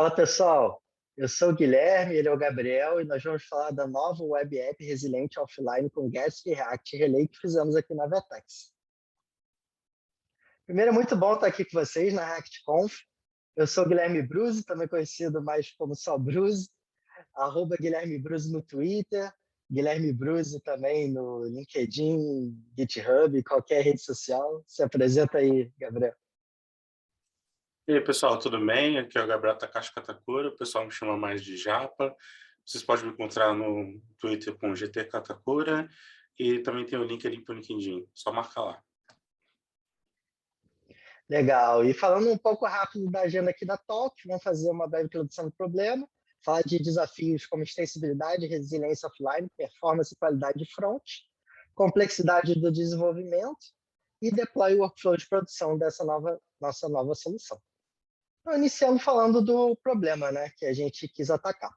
Fala pessoal, eu sou o Guilherme, ele é o Gabriel e nós vamos falar da nova web app resiliente offline com Gatsby, React e Relay que fizemos aqui na Vertex. Primeiro, é muito bom estar aqui com vocês na ReactConf. Eu sou o Guilherme Bruzzi, também conhecido mais como só Bruzzi, @Guilherme Bruzzi no Twitter, Guilherme Bruzzi também no LinkedIn, GitHub, qualquer rede social. Se apresenta aí, Gabriel. E aí, pessoal, tudo bem? Aqui é o Gabriel Takashi Katakura, o pessoal me chama mais de Japa. Vocês podem me encontrar no Twitter com GT Katakura e também tem o link ali para o LinkedIn, só marcar lá. Legal. E falando um pouco rápido da agenda aqui da Talk, vamos fazer uma breve introdução do problema, falar de desafios como extensibilidade, resiliência offline, performance e qualidade de front, complexidade do desenvolvimento e deploy o workflow de produção dessa nossa nova solução. Então, iniciando falando do problema, né, que a gente quis atacar.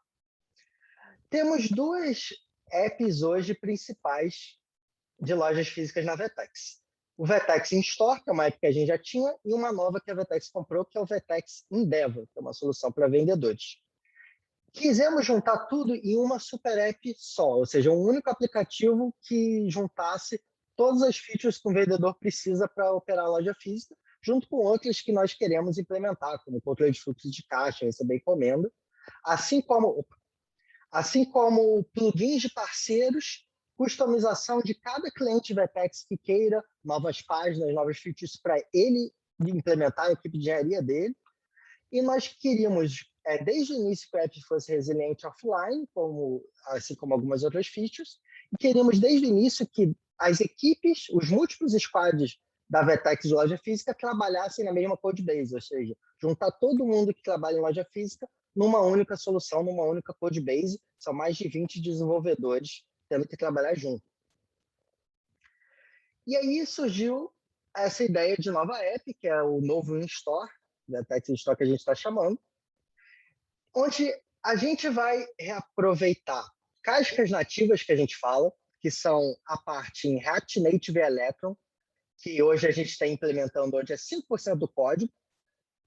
Temos duas apps hoje principais de lojas físicas na Vertex. O Vertex In-Store, que é uma app que a gente já tinha, e uma nova que a Vertex comprou, que é o Vertex Endeavor, que é uma solução para vendedores. Quisemos juntar tudo em uma super app só, ou seja, um único aplicativo que juntasse todas as features que um vendedor precisa para operar a loja física, junto com outras que nós queremos implementar, como controle de fluxo de caixa, receber encomenda, assim como plugins de parceiros, customização de cada cliente Vertex que queira novas páginas, novas features para ele implementar a equipe de engenharia dele. E nós queríamos, desde o início, que a app fosse resiliente offline, assim como algumas outras features, e queríamos, desde o início, que as equipes, os múltiplos squads da Vertex Loja Física trabalhassem na mesma codebase, ou seja, juntar todo mundo que trabalha em loja física numa única solução, numa única codebase. São mais de 20 desenvolvedores tendo que trabalhar junto. E aí surgiu essa ideia de nova app, que é o novo In-Store, Vertex In-Store que a gente está chamando, onde a gente vai reaproveitar cascas nativas que a gente fala, que são a parte em React Native e Electron, que hoje a gente está implementando, onde é 5% do código,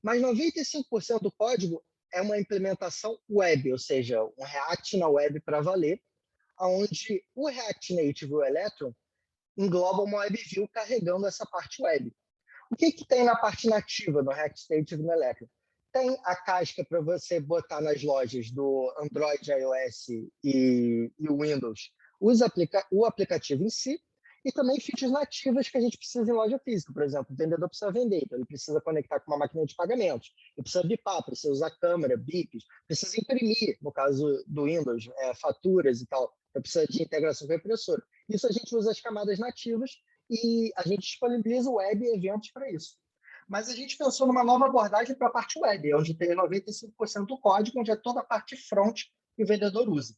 mas 95% do código é uma implementação web, ou seja, um React na web para valer, onde o React Native e o Electron englobam uma WebView carregando essa parte web. O que tem na parte nativa no React Native e no Electron? Tem a casca para você botar nas lojas do Android, iOS e Windows o aplicativo em si, e também features nativas que a gente precisa em loja física. Por exemplo, o vendedor precisa vender, então ele precisa conectar com uma máquina de pagamentos, ele precisa bipar, precisa usar câmera, bips, precisa imprimir, no caso do Windows, faturas e tal, então precisa de integração com a impressora. Isso a gente usa as camadas nativas e a gente disponibiliza o web e eventos para isso. Mas a gente pensou numa nova abordagem para a parte web, onde tem 95% do código, onde é toda a parte front que o vendedor usa.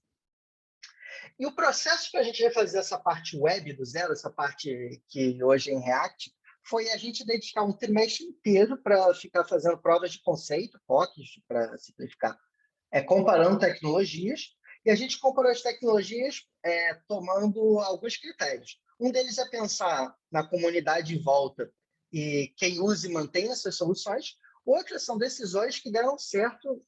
E o processo que a gente vai fazer essa parte web do zero, essa parte que hoje é em React, foi a gente dedicar um trimestre inteiro para ficar fazendo provas de conceito, POCs, para simplificar, comparando tecnologias, e a gente comparou as tecnologias tomando alguns critérios. Um deles é pensar na comunidade em volta e quem usa e mantém essas soluções. Outras são decisões que deram certo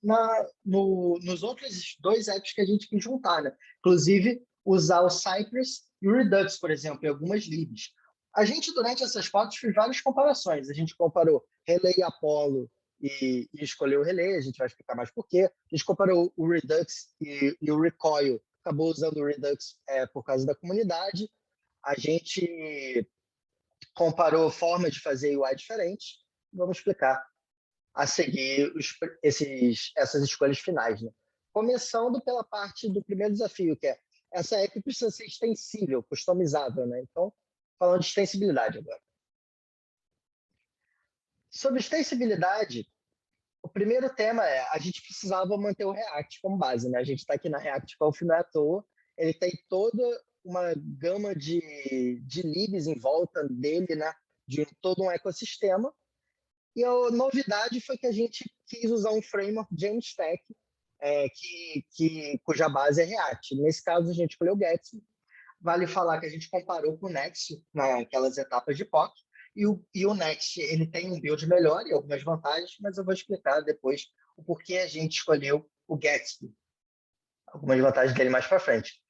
nos outros dois apps que a gente quis juntar, né? Inclusive, usar o Cypress e o Redux, por exemplo, em algumas libs. A gente, durante essas fotos, fez várias comparações. A gente comparou Relay e Apollo e escolheu o Relay, a gente vai explicar mais por quê. A gente comparou o Redux e o Recoil, acabou usando o Redux por causa da comunidade. A gente comparou formas de fazer UI diferentes. Vamos explicar a seguir essas escolhas finais, né? Começando pela parte do primeiro desafio, que é essa app precisa ser extensível, customizável, né? Então, falando de extensibilidade agora. Sobre extensibilidade, o primeiro tema a gente precisava manter o React como base, né? A gente está aqui na React Conf, não é à toa, ele tem toda uma gama de libs em volta dele, né? De todo um ecossistema. E a novidade foi que a gente quis usar um framework Jamstack, cuja base é React. Nesse caso, a gente escolheu o Gatsby. Vale falar que a gente comparou com o Next naquelas etapas de POC, e o Next ele tem um build melhor e algumas vantagens, mas eu vou explicar depois o porquê a gente escolheu o Gatsby. Algumas vantagens dele mais para frente.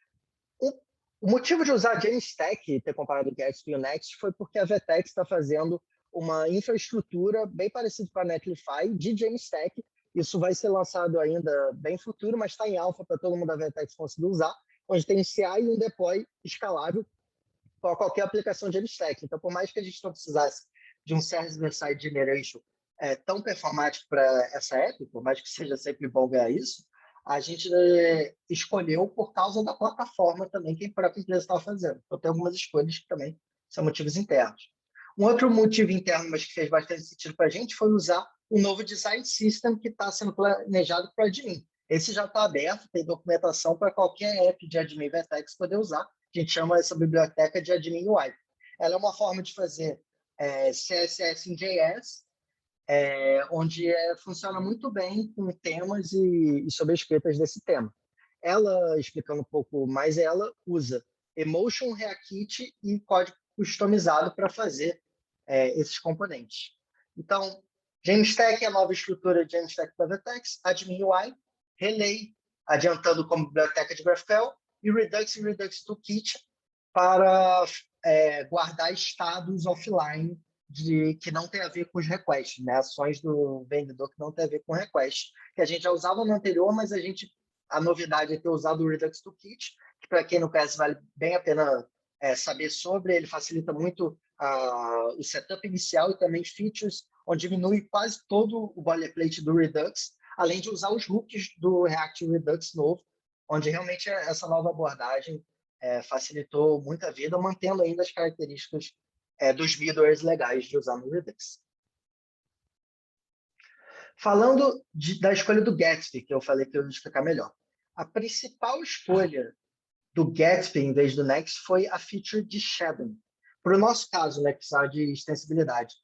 O motivo de usar Jamstack e ter comparado o Gatsby e o Next foi porque a Vertex está fazendo uma infraestrutura bem parecida com a Netlify de Jamstack. Isso vai ser lançado ainda bem futuro, mas está em alpha para todo mundo da Vertex conseguir usar, onde tem um CI e um deploy escalável para qualquer aplicação de Jamstack. Então, por mais que a gente não precisasse de um server-side generation tão performático para essa app, por mais que seja sempre bom ganhar isso, a gente escolheu por causa da plataforma também que a própria empresa estava fazendo. Então, tem algumas escolhas que também são motivos internos. Um outro motivo interno, mas que fez bastante sentido para a gente, foi usar o novo design system que está sendo planejado para o admin. Esse já está aberto, tem documentação para qualquer app de admin Vertex poder usar. A gente chama essa biblioteca de admin UI. Ela é uma forma de fazer CSS em JS, onde funciona muito bem com temas e sobrescritas desse tema. Ela, explicando um pouco mais, ela usa Emotion, React e código customizado para fazer esses componentes. Então, Jamstack é a nova estrutura de Jamstack da Vertex, Admin UI, Relay, adiantando como biblioteca de GraphQL, e Redux e Redux Toolkit para guardar estados offline que não tem a ver com os requests, né? Ações do vendedor que não tem a ver com request, que a gente já usava no anterior, mas a novidade é ter usado o Redux Toolkit, que para quem não conhece vale bem a pena saber sobre. Ele facilita muito o setup inicial e também features, onde diminui quase todo o boilerplate do Redux, além de usar os hooks do React Redux novo, onde realmente essa nova abordagem facilitou muito a vida, mantendo ainda as características dos middlewares legais de usar no Redux. Falando da escolha do Gatsby, que eu falei que eu ia explicar melhor. A principal escolha do Gatsby em vez do Next foi a feature de shadowing. Para o nosso caso, né, que precisava de extensibilidade.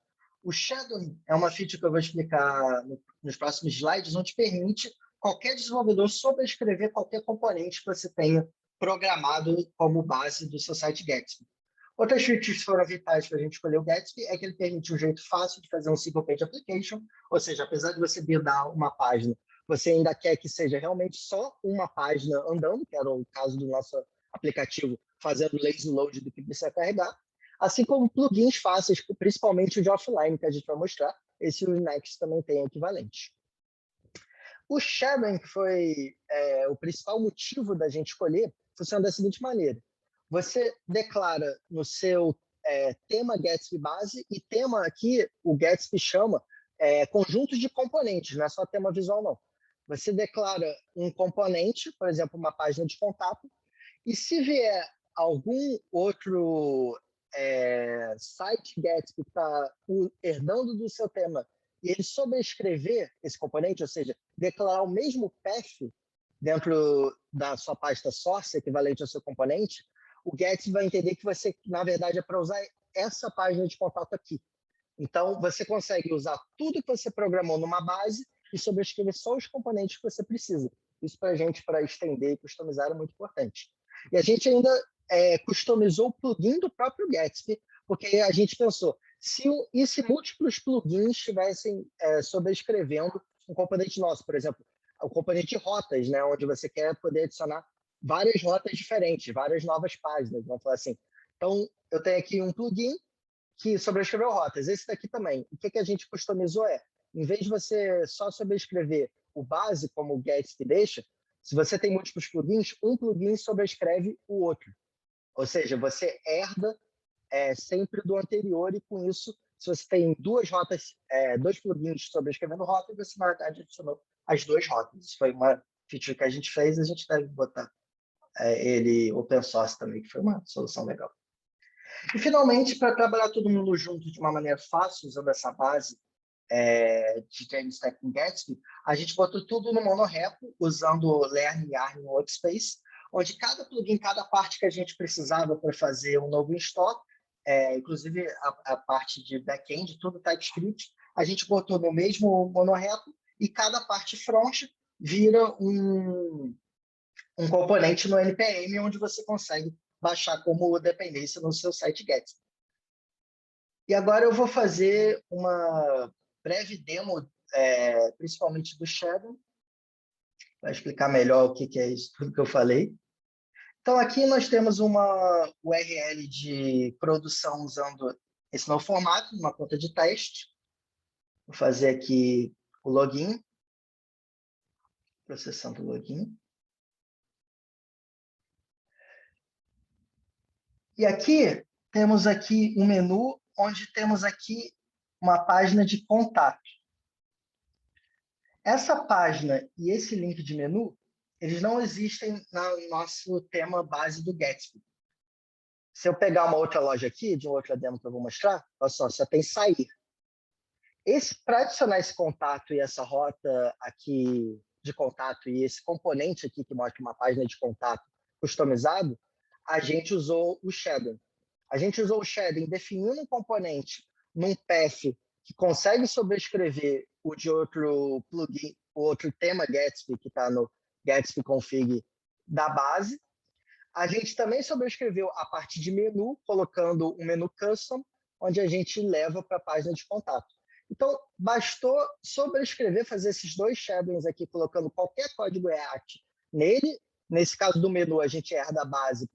O shadowing é uma feature que eu vou explicar nos próximos slides, onde permite qualquer desenvolvedor sobrescrever qualquer componente que você tenha programado como base do seu site Gatsby. Outras features que foram vitais para a gente escolher o Gatsby é que ele permite um jeito fácil de fazer um single page application, ou seja, apesar de você buildar uma página, você ainda quer que seja realmente só uma página andando, que era o caso do nosso aplicativo, fazendo lazy load do que precisa carregar, assim como plugins fáceis, principalmente o de offline, que a gente vai mostrar. Esse o Next também tem equivalente. O shadowing, que foi o principal motivo da gente escolher, funciona da seguinte maneira. Você declara no seu tema Gatsby base, e tema aqui, o Gatsby chama conjuntos de componentes, não é só tema visual, não. Você declara um componente, por exemplo, uma página de contato, e se vier algum outro site Gatsby que está herdando do seu tema e ele sobrescrever esse componente, ou seja, declarar o mesmo path dentro da sua pasta source, equivalente ao seu componente, o Gatsby vai entender que você, na verdade, é para usar essa página de contato aqui. Então, você consegue usar tudo que você programou numa base e sobrescrever só os componentes que você precisa. Isso para a gente, para estender e customizar, é muito importante. E a gente ainda customizou o plugin do próprio Gatsby, porque a gente pensou, se múltiplos plugins estivessem sobrescrevendo um componente nosso, por exemplo, o componente de rotas, né, onde você quer poder adicionar várias rotas diferentes, várias novas páginas, vamos falar assim. Então, eu tenho aqui um plugin que sobrescreveu rotas. Esse daqui também. O que a gente customizou em vez de você só sobrescrever o base, como o Gatsby deixa, se você tem múltiplos plugins, um plugin sobrescreve o outro. Ou seja, você herda sempre do anterior, e com isso, se você tem duas rotas, dois plugins sobrescrevendo rota, você, na verdade, adicionou as duas rotas. Isso foi uma feature que a gente fez, a gente deve botar ele open source também, que foi uma solução legal. E, finalmente, para trabalhar todo mundo junto de uma maneira fácil, usando essa base de Jamstack com Gatsby, a gente botou tudo no monorepo, usando o Learn Yarn Workspace, onde cada plugin, cada parte que a gente precisava para fazer um novo install, inclusive a parte de back-end, tudo TypeScript, a gente botou no mesmo monorepo, e cada parte front vira um componente no NPM, onde você consegue baixar como dependência no seu site Gatsby. E agora eu vou fazer uma breve demo principalmente do Shadow, para explicar melhor o que é isso tudo que eu falei. Então, aqui nós temos uma URL de produção usando esse novo formato, uma conta de teste. Vou fazer aqui o login, processando o login. E aqui, temos aqui um menu, onde temos aqui uma página de contato. Essa página e esse link de menu, eles não existem no nosso tema base do Gatsby. Se eu pegar uma outra loja aqui, de uma outra demo que eu vou mostrar, olha só tem sair. Para adicionar esse contato e essa rota aqui de contato e esse componente aqui que mostra uma página de contato customizado, a gente usou o shading. A gente usou o shading definindo um componente num path que consegue sobrescrever o de outro plugin, o outro tema Gatsby que está no Gatsby config da base. A gente também sobrescreveu a parte de menu, colocando um menu custom, onde a gente leva para a página de contato. Então, bastou sobrescrever, fazer esses dois shadings aqui, colocando qualquer código React nele. Nesse caso do menu, a gente herda a base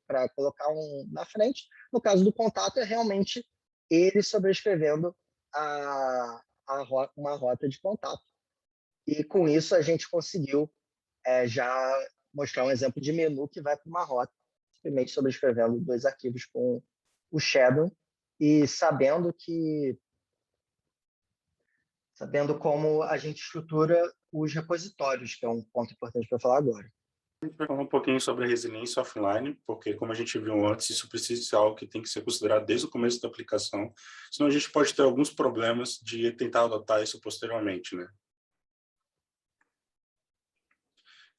para colocar um na frente. No caso do contato, é realmente ele sobrescrevendo uma rota de contato. E com isso, a gente conseguiu já mostrar um exemplo de menu que vai para uma rota, simplesmente sobrescrevendo dois arquivos com o shadow e sabendo como a gente estrutura os repositórios, que é um ponto importante para falar agora. A gente vai falar um pouquinho sobre a resiliência offline, porque, como a gente viu antes, isso precisa ser algo que tem que ser considerado desde o começo da aplicação, senão a gente pode ter alguns problemas de tentar adotar isso posteriormente, né?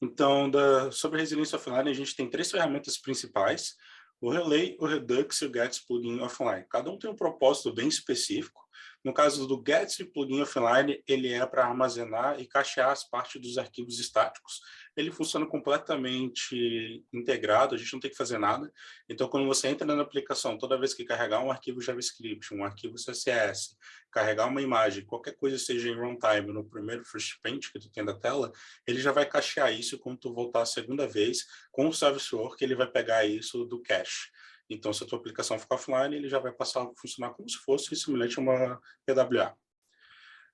Então, sobre a resiliência offline, a gente tem 3 ferramentas principais: o Relay, o Redux e o Gatsby Plugin Offline. Cada um tem um propósito bem específico. No caso do Gatsby Plugin Offline, ele é para armazenar e cachear as partes dos arquivos estáticos. Ele funciona completamente integrado, a gente não tem que fazer nada. Então, quando você entra na aplicação, toda vez que carregar um arquivo JavaScript, um arquivo CSS, carregar uma imagem, qualquer coisa seja em runtime, no primeiro first paint que tu tem da tela, ele já vai cachear isso quando tu voltar a segunda vez com o Service Work, ele vai pegar isso do cache. Então, se a tua aplicação ficar offline, ele já vai passar a funcionar como se fosse semelhante a uma PWA.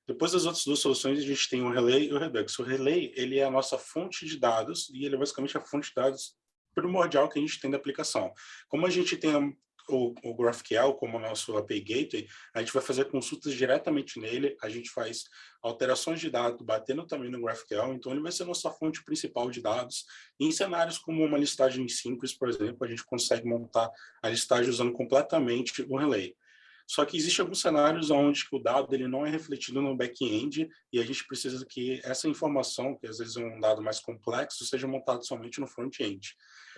Depois das outras duas soluções, a gente tem o Relay e o Redux. O Relay, ele é a nossa fonte de dados e ele é basicamente a fonte de dados primordial que a gente tem da aplicação. Como a gente tem o GraphQL como nosso API Gateway, a gente vai fazer consultas diretamente nele, a gente faz alterações de dados, batendo também no GraphQL, então ele vai ser a nossa fonte principal de dados. E em cenários como uma listagem simples, por exemplo, a gente consegue montar a listagem usando completamente o Relay. Só que existem alguns cenários onde o dado ele não é refletido no back-end e a gente precisa que essa informação, que às vezes é um dado mais complexo, seja montado somente no front-end.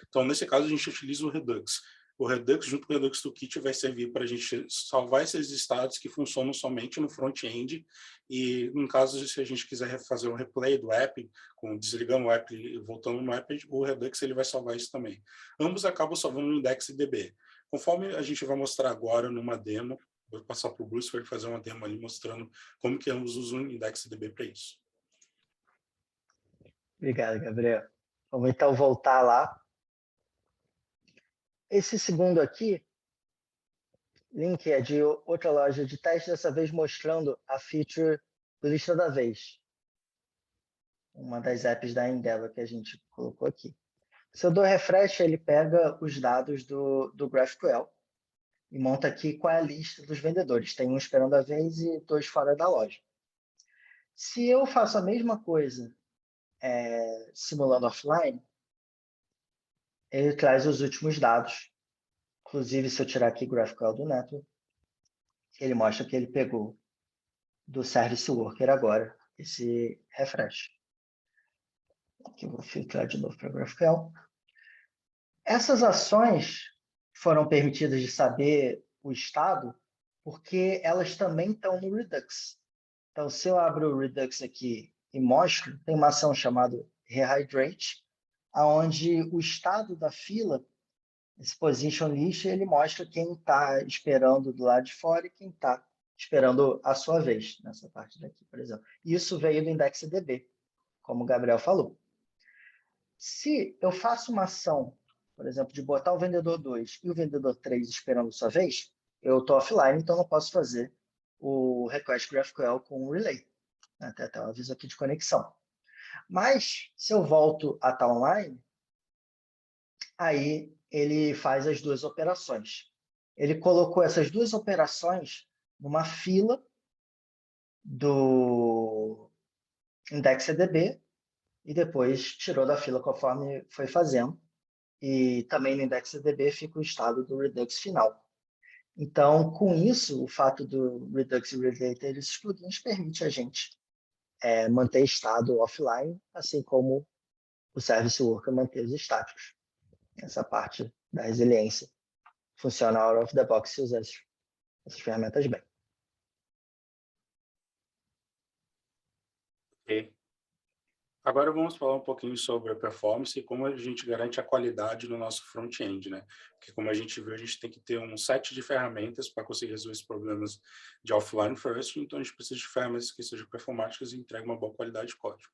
Então, nesse caso, a gente utiliza o Redux. O Redux, junto com o Redux Toolkit, vai servir para a gente salvar esses estados que funcionam somente no front-end. E, no caso, se a gente quiser fazer um replay do app, desligando o app e voltando no app, o Redux ele vai salvar isso também. Ambos acabam salvando no IndexedDB. Conforme a gente vai mostrar agora numa demo, vou passar para o Bruce para ele fazer uma demo ali mostrando como que ambos usam o IndexedDB para isso. Obrigado, Gabriel. Vamos então voltar lá. Esse segundo aqui, link é de outra loja de teste, dessa vez mostrando a feature do Lista da Vez. Uma das apps da Endeavor que a gente colocou aqui. Se eu dou refresh, ele pega os dados do GraphQL e monta aqui qual é a lista dos vendedores. Tem um esperando a vez e 2 fora da loja. Se eu faço a mesma coisa simulando offline, ele traz os últimos dados. Inclusive, se eu tirar aqui GraphQL do Network, ele mostra que ele pegou do Service Worker agora, esse refresh. Aqui eu vou filtrar de novo para GraphQL. Essas ações foram permitidas de saber o estado porque elas também estão no Redux. Então, se eu abro o Redux aqui e mostro, tem uma ação chamada Rehydrate, onde o estado da fila, esse Position List, ele mostra quem está esperando do lado de fora e quem está esperando a sua vez, nessa parte daqui, por exemplo. Isso veio do IndexedDB, como o Gabriel falou. Se eu faço uma ação, por exemplo, de botar o vendedor 2 e o vendedor 3 esperando sua vez, eu estou offline, então não posso fazer o request GraphQL com o relay. Até um aviso aqui de conexão. Mas, se eu volto a estar online, aí ele faz as duas operações. Ele colocou essas duas operações numa fila do IndexedDB e depois tirou da fila conforme foi fazendo. E também no IndexedDB fica o estado do Redux final. Então, com isso, o fato do Redux e Relay ter esses plugins permite a gente manter estado offline, assim como o Service Worker manter os estáticos. Essa parte da resiliência funciona out of the box se usar essas ferramentas bem. Ok. Agora vamos falar um pouquinho sobre a performance e como a gente garante a qualidade no nosso front-end, né? Porque como a gente viu, a gente tem que ter um set de ferramentas para conseguir resolver os problemas de offline first, então a gente precisa de ferramentas que sejam performáticas e entreguem uma boa qualidade de código.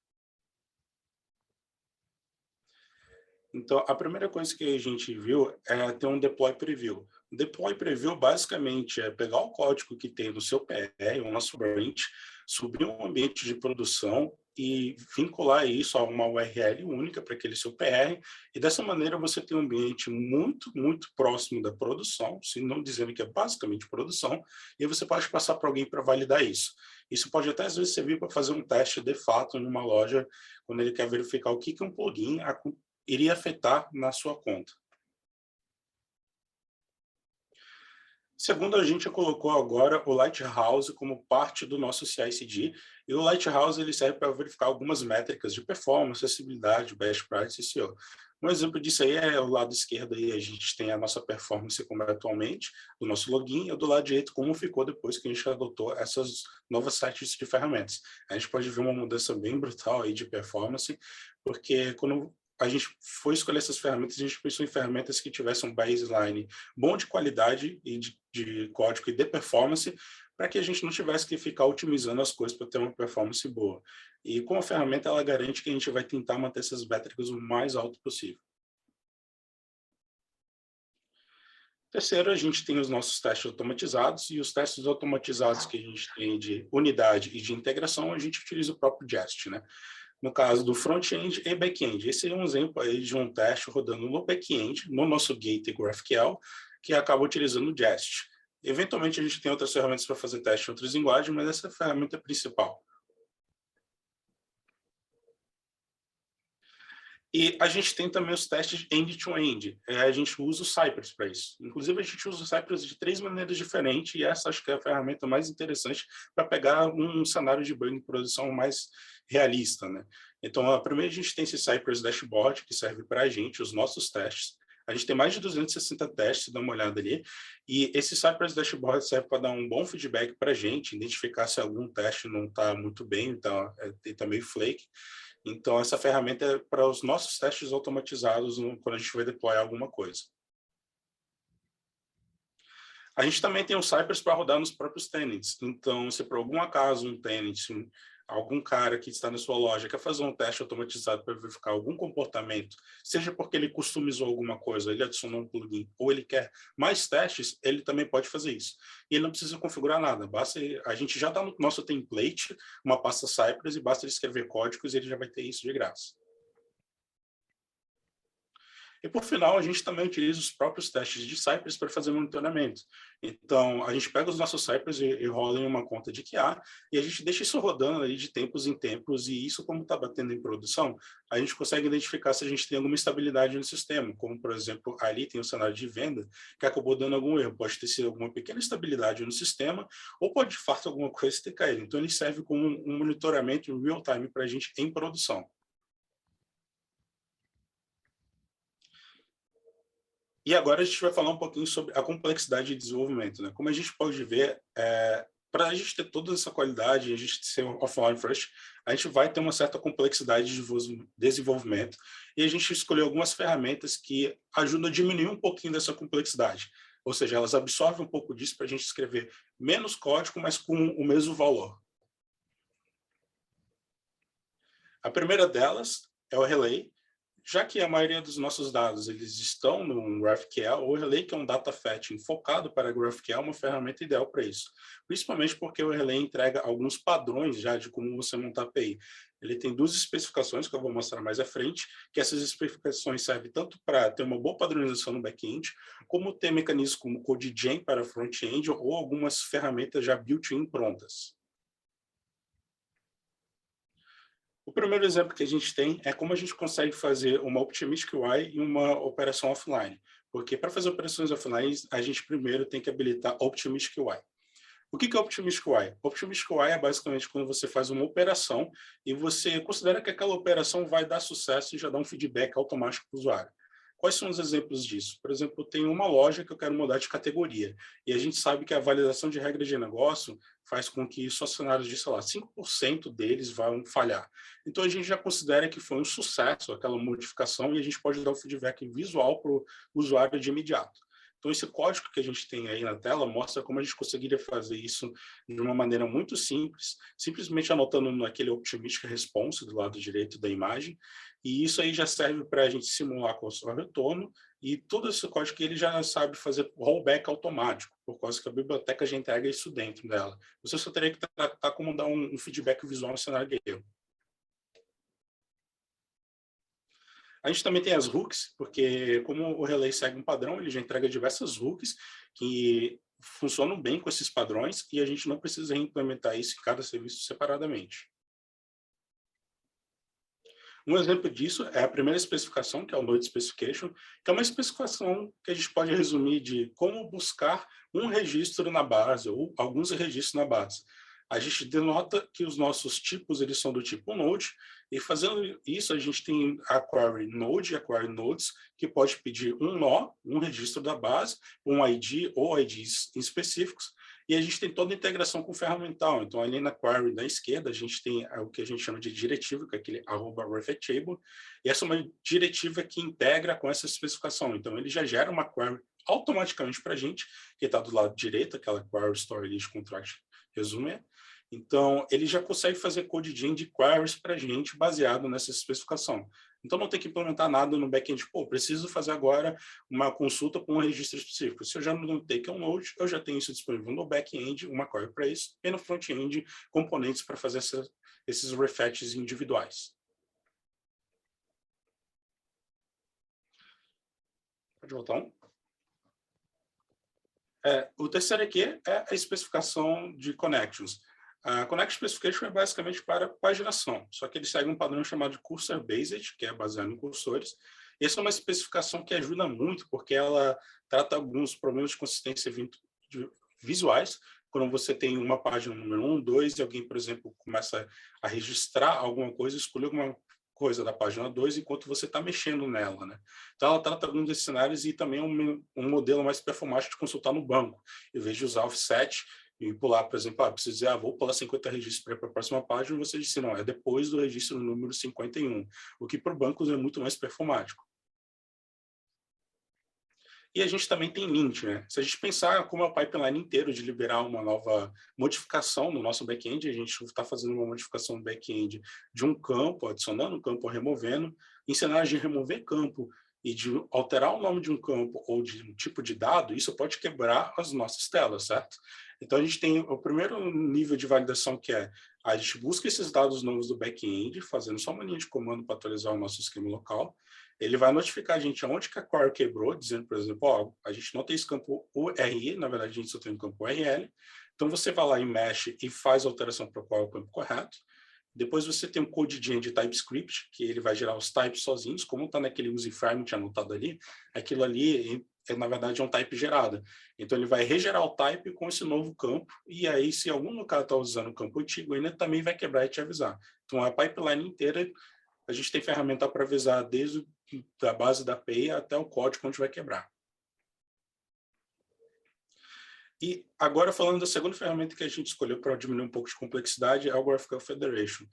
Então, a primeira coisa que a gente viu é ter um deploy preview. O deploy preview, basicamente, é pegar o código que tem no seu PR, o nosso branch, subir um ambiente de produção e vincular isso a uma URL única para aquele seu PR, e dessa maneira você tem um ambiente muito, muito próximo da produção, se não dizendo que é basicamente produção, e você pode passar para alguém para validar isso. Isso pode até, às vezes, servir para fazer um teste de fato em uma loja, quando ele quer verificar o que um plugin iria afetar na sua conta. Segundo, a gente colocou agora o Lighthouse como parte do nosso CI/CD, e o Lighthouse ele serve para verificar algumas métricas de performance, acessibilidade, best practice e SEO. Um exemplo disso aí é o lado esquerdo, aí a gente tem a nossa performance como é atualmente, do nosso login, e do lado direito como ficou depois que a gente adotou essas novas sets de ferramentas. A gente pode ver uma mudança bem brutal aí de performance, porque quando a gente foi escolher essas ferramentas, a gente pensou em ferramentas que tivessem um baseline bom de qualidade e de código e de performance, para que a gente não tivesse que ficar otimizando as coisas para ter uma performance boa. E com a ferramenta, ela garante que a gente vai tentar manter essas métricas o mais alto possível. Terceiro, a gente tem os nossos testes automatizados, e os testes automatizados que a gente tem de unidade e de integração, a gente utiliza o próprio Jest, né? No caso do front-end e back-end. Esse é um exemplo aí de um teste rodando no back-end, no nosso Gateway GraphQL, que acaba utilizando o Jest. Eventualmente, a gente tem outras ferramentas para fazer teste em outras linguagens, mas essa é a ferramenta principal. E a gente tem também os testes end-to-end. A gente usa o Cypress para isso. Inclusive, a gente usa o Cypress de 3 maneiras diferentes, e essa acho que é a ferramenta mais interessante para pegar um cenário de bug em produção mais realista, né? Então, a primeira, a gente tem esse Cypress Dashboard, que serve para a gente, os nossos testes. A gente tem mais de 260 testes, dá uma olhada ali. E esse Cypress Dashboard serve para dar um bom feedback para a gente, identificar se algum teste não está muito bem, então está meio flake. Então, essa ferramenta é para os nossos testes automatizados quando a gente vai deployar alguma coisa. A gente também tem o Cypress para rodar nos próprios tenants. Então, se por algum acaso um tenant, algum cara que está na sua loja quer fazer um teste automatizado para verificar algum comportamento, seja porque ele customizou alguma coisa, ele adicionou um plugin, ou ele quer mais testes, ele também pode fazer isso. E ele não precisa configurar nada, basta a gente já dá no nosso template uma pasta Cypress, e basta ele escrever códigos e ele já vai ter isso de graça. E, por final, a gente também utiliza os próprios testes de Cypress para fazer monitoramento. Então, a gente pega os nossos Cypress e rola em uma conta de QA, e a gente deixa isso rodando ali de tempos em tempos, e isso, como está batendo em produção, a gente consegue identificar se a gente tem alguma estabilidade no sistema, como, por exemplo, ali tem o cenário de venda, que acabou dando algum erro. Pode ter sido alguma pequena estabilidade no sistema, ou pode, de fato, alguma coisa ter caído. Então, ele serve como um monitoramento real-time para a gente em produção. E agora a gente vai falar um pouquinho sobre a complexidade de desenvolvimento, né? Como a gente pode ver, para a gente ter toda essa qualidade, a gente ser offline first, a gente vai ter uma certa complexidade de desenvolvimento, e a gente escolheu algumas ferramentas que ajudam a diminuir um pouquinho dessa complexidade. Ou seja, elas absorvem um pouco disso para a gente escrever menos código, mas com o mesmo valor. A primeira delas é o Relay. Já que a maioria dos nossos dados eles estão no GraphQL, o Relay, que é um data fetching focado para GraphQL, é uma ferramenta ideal para isso. Principalmente porque o Relay entrega alguns padrões já de como você montar a API. Ele tem 2 especificações que eu vou mostrar mais à frente, que essas especificações servem tanto para ter uma boa padronização no back-end, como ter mecanismos como CodeGen para front-end ou algumas ferramentas já built-in prontas. O primeiro exemplo que a gente tem é como a gente consegue fazer uma Optimistic UI e uma operação offline. Porque para fazer operações offline, a gente primeiro tem que habilitar Optimistic UI. O que é Optimistic UI? Optimistic UI é basicamente quando você faz uma operação e você considera que aquela operação vai dar sucesso e já dá um feedback automático para o usuário. Quais são os exemplos disso? Por exemplo, eu tenho uma loja que eu quero mudar de categoria e a gente sabe que a validação de regra de negócio faz com que os funcionários de, sei lá, 5% deles vão falhar. Então, a gente já considera que foi um sucesso aquela modificação e a gente pode dar o feedback visual para o usuário de imediato. Então, esse código que a gente tem aí na tela mostra como a gente conseguiria fazer isso de uma maneira muito simples, simplesmente anotando naquele Optimistic Response do lado direito da imagem, e isso aí já serve para a gente simular com o seu retorno, e todo esse código ele já sabe fazer rollback automático, por causa que a biblioteca já entrega isso dentro dela. Você só teria que tratar como dar um feedback visual no cenário de erro. A gente também tem as hooks, porque como o Relay segue um padrão, ele já entrega diversas hooks que funcionam bem com esses padrões e a gente não precisa implementar isso em cada serviço separadamente. Um exemplo disso é a primeira especificação, que é o Node Specification, que é uma especificação que a gente pode resumir de como buscar um registro na base ou alguns registros na base. A gente denota que os nossos tipos eles são do tipo Node, e fazendo isso a gente tem a query Node e a query Nodes, que pode pedir um nó, um registro da base, um ID ou IDs específicos, e a gente tem toda a integração com o ferramental. Então, ali na query da esquerda, a gente tem o que a gente chama de diretiva, que é aquele @refactable, e essa é uma diretiva que integra com essa especificação. Então, ele já gera uma query automaticamente para a gente, que está do lado direito, aquela query store list contract resume. Então, ele já consegue fazer CodeGen de queries para a gente baseado nessa especificação. Então, não tem que implementar nada no back-end. Pô, preciso fazer agora uma consulta com um registro específico. Se eu já não tenho que é um Node, eu já tenho isso disponível no back-end, uma query para isso, e no front-end, componentes para fazer esses refetches individuais. Pode voltar um? O terceiro aqui é a especificação de connections. A Connection Specification é basicamente para paginação, só que ele segue um padrão chamado Cursor Based, que é baseado em cursores. E essa é uma especificação que ajuda muito, porque ela trata alguns problemas de consistência visuais, quando você tem uma página número 1, 2, e alguém, por exemplo, começa a registrar alguma coisa, escolhe alguma coisa da página 2 enquanto você está mexendo nela, né? Então, ela trata alguns desses cenários e também um modelo mais performático de consultar no banco, em vez de usar offset e pular, por exemplo, preciso dizer, vou pular 50 registros para ir para a próxima página, e você disse, não, é depois do registro número 51, o que para bancos é muito mais performático. E a gente também tem lint, né? Se a gente pensar como é o pipeline inteiro de liberar uma nova modificação no nosso back-end, a gente está fazendo uma modificação no back-end de um campo, adicionando um campo, removendo, em cenários de remover campo e de alterar o nome de um campo ou de um tipo de dado, isso pode quebrar as nossas telas, certo? Então, a gente tem o primeiro nível de validação, que é a gente busca esses dados novos do back-end, fazendo só uma linha de comando para atualizar o nosso esquema local. Ele vai notificar a gente aonde que a query quebrou, dizendo, por exemplo, a gente não tem esse campo URI, na verdade, a gente só tem um campo URL. Então, você vai lá e mexe e faz a alteração para qual é o campo correto. Depois você tem um CodeGen de TypeScript, que ele vai gerar os types sozinhos, como está naquele use environment anotado ali, aquilo ali, na verdade, é um type gerado. Então, ele vai regerar o type com esse novo campo, e aí, se algum lugar está usando o campo antigo, ele também vai quebrar e te avisar. Então, a pipeline inteira, a gente tem ferramenta para avisar desde a base da API até o código onde vai quebrar. E agora, falando da segunda ferramenta que a gente escolheu para diminuir um pouco de complexidade, é o GraphQL Federation.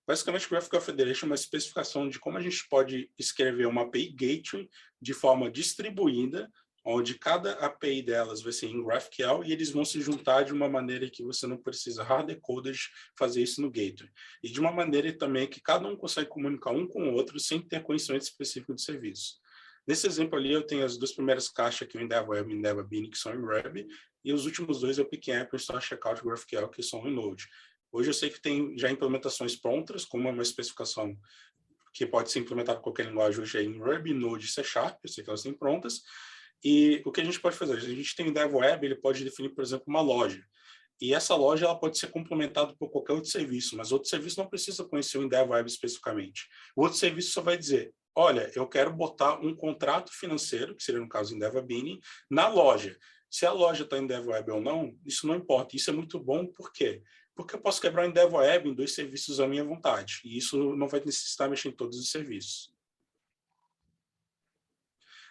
Basicamente, o GraphQL Federation é uma especificação de como a gente pode escrever uma API Gateway de forma distribuída onde cada API delas vai ser em GraphQL e eles vão se juntar de uma maneira que você não precisa hard-coders fazer isso no gateway. E de uma maneira também que cada um consegue comunicar um com o outro sem ter conhecimento específico do serviço. Nesse exemplo ali, eu tenho as duas primeiras caixas aqui, o Endeavor Web e o Endeavor Beanie, que são em Ruby, e os últimos dois é o PicApp e o Store Checkout GraphQL, que são em Node. Hoje eu sei que tem já implementações prontas, com uma especificação que pode ser implementada em qualquer linguagem hoje é em Ruby, Node e C#, eu sei que elas têm prontas. E o que a gente pode fazer? A gente tem o Endeavor Web, ele pode definir, por exemplo, uma loja. E essa loja ela pode ser complementada por qualquer outro serviço, mas outro serviço não precisa conhecer o Endeavor Web especificamente. O outro serviço só vai dizer, olha, eu quero botar um contrato financeiro, que seria no caso Endeavor Beanie, na loja. Se a loja está em Endeavor Web ou não, isso não importa. Isso é muito bom, por quê? Porque eu posso quebrar o Endeavor Web em 2 serviços à minha vontade. E isso não vai necessitar mexer em todos os serviços.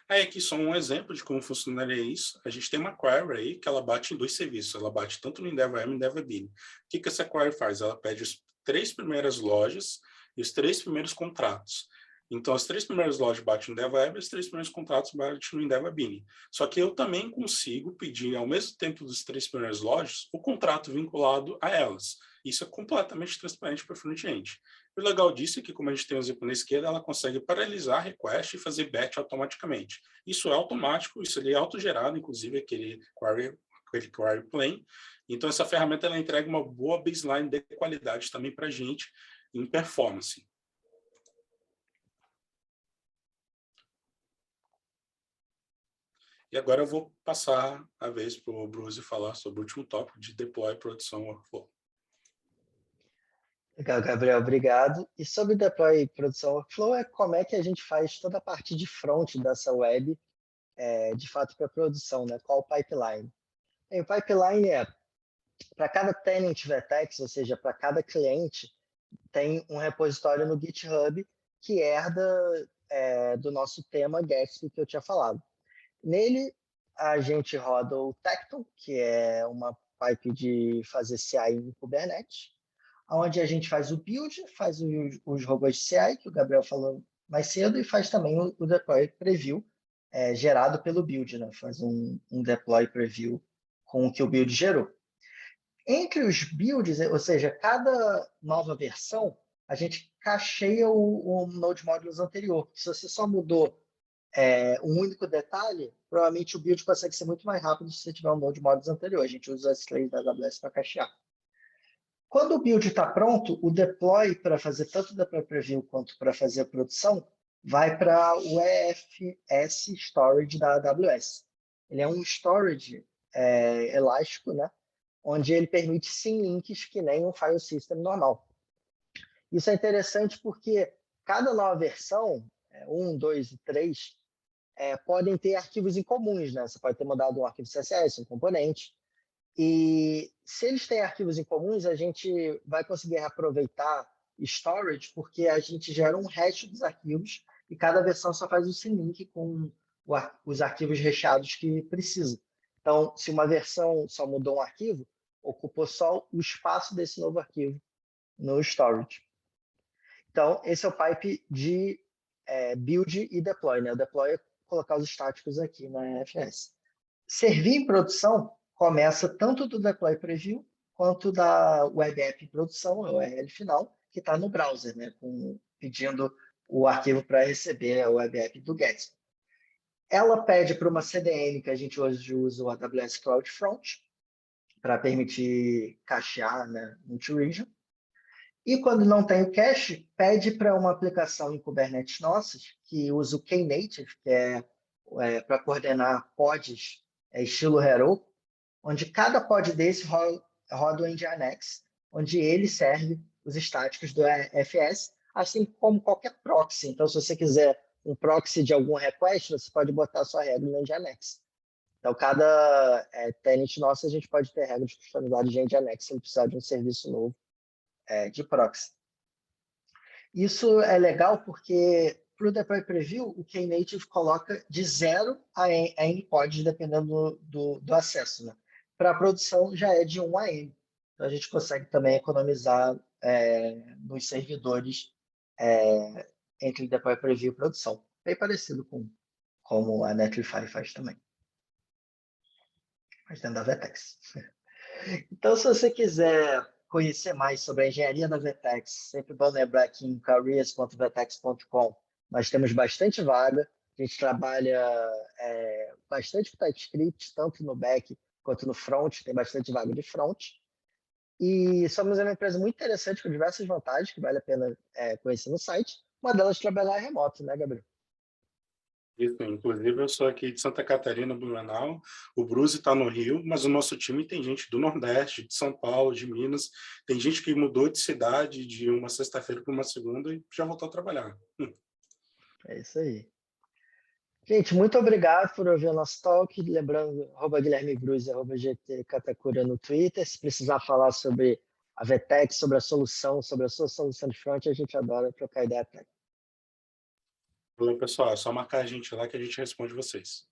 Aí aqui só um exemplo de como funcionaria isso. A gente tem uma query aí que ela bate em 2 serviços. Ela bate tanto no Endeavor M e no Endeavor Beanie. O que essa query faz? Ela pede as 3 primeiras lojas e os 3 primeiros contratos. Então, as 3 primeiras lojas batem no Endeavor Web e os 3 primeiros contratos batem no Endeavor Beanie. Só que eu também consigo pedir, ao mesmo tempo dos 3 primeiras lojas, o contrato vinculado a elas. Isso é completamente transparente para o front-end. O legal disso é que, como a gente tem o exemplo na esquerda, ela consegue paralisar a request e fazer batch automaticamente. Isso é automático, isso ali é autogerado, inclusive aquele query plane. Então, essa ferramenta ela entrega uma boa baseline de qualidade também para a gente em performance. E agora eu vou passar a vez para o Bruce falar sobre o último tópico de deploy produção workflow. Legal, Gabriel, obrigado. E sobre deploy e produção workflow é como é que a gente faz toda a parte de front dessa web, de fato, para produção, né? Qual o pipeline? E o pipeline é, para cada tenant Vertex, ou seja, para cada cliente, tem um repositório no GitHub que herda do nosso tema Gatsby que eu tinha falado. Nele, a gente roda o Tecton, que é uma pipe de fazer CI em Kubernetes, onde a gente faz o build, faz os robôs de CI, que o Gabriel falou mais cedo, e faz também o deploy preview, gerado pelo build, né? Faz um deploy preview com o que o build gerou. Entre os builds, ou seja, cada nova versão, a gente cacheia o Node Modules anterior. Se você só mudou um único detalhe, provavelmente o build consegue ser muito mais rápido se você tiver um Node Modules anterior. A gente usa as S3 da AWS para cachear. Quando o build está pronto, o deploy para fazer tanto deploy preview quanto para fazer a produção vai para o EFS Storage da AWS. Ele é um storage elástico, né? Onde ele permite symlinks que nem um file system normal. Isso é interessante porque cada nova versão, 1, 2 e 3, podem ter arquivos em comuns, né? Você pode ter mudado um arquivo CSS, um componente. E se eles têm arquivos em comuns, a gente vai conseguir aproveitar storage, porque a gente gera um hash dos arquivos e cada versão só faz o symlink com os arquivos recheados que precisa. Então, se uma versão só mudou um arquivo, ocupou só o espaço desse novo arquivo no storage. Então, esse é o pipe de build e deploy, né? O deploy é colocar os estáticos aqui na EFS. Servir em produção começa tanto do deploy preview quanto da web app produção, a URL final, que está no browser, né? Pedindo o arquivo para receber a web app do Gatsby. Ela pede para uma CDN, que a gente hoje usa o AWS CloudFront, para permitir cachear, né, multi-region. E quando não tem o cache, pede para uma aplicação em Kubernetes nossas, que usa o Knative, que é para coordenar pods estilo Heroku, onde cada pod desse roda o Nginx, onde ele serve os estáticos do FS, assim como qualquer proxy. Então, se você quiser um proxy de algum request, você pode botar a sua regra no Nginx. Então, cada tenant nosso, a gente pode ter regra de customizado de Nginx sem precisar de um serviço novo de proxy. Isso é legal porque para o deploy preview, o Knative coloca de 0 a N pods, dependendo do acesso. Né? Para a produção, já é de 1 a N. Então, a gente consegue também economizar nos servidores entre deploy preview e produção. Bem parecido com como a Netlify faz também. mas dentro da Vertex. Então, se você quiser conhecer mais sobre a engenharia da Vertex, sempre bom lembrar que em careers.vertex.com nós temos bastante vaga. A gente trabalha bastante com TypeScript, tanto no back quanto no front, tem bastante vaga de front. E somos uma empresa muito interessante, com diversas vantagens, que vale a pena conhecer no site. Uma delas é trabalhar remoto, né, Gabriel? Isso, inclusive, eu sou aqui de Santa Catarina, Blumenau, o Bruce está no Rio, mas o nosso time tem gente do Nordeste, de São Paulo, de Minas, tem gente que mudou de cidade de uma sexta-feira para uma segunda e já voltou a trabalhar. É isso aí. Gente, muito obrigado por ouvir o nosso talk. Lembrando, Guilherme Bruz, @GT Katakura no Twitter. Se precisar falar sobre a VTEX, sobre a solução, sobre a sua solução de front, a gente adora trocar ideia técnica. Valeu, pessoal, é só marcar a gente lá que a gente responde vocês.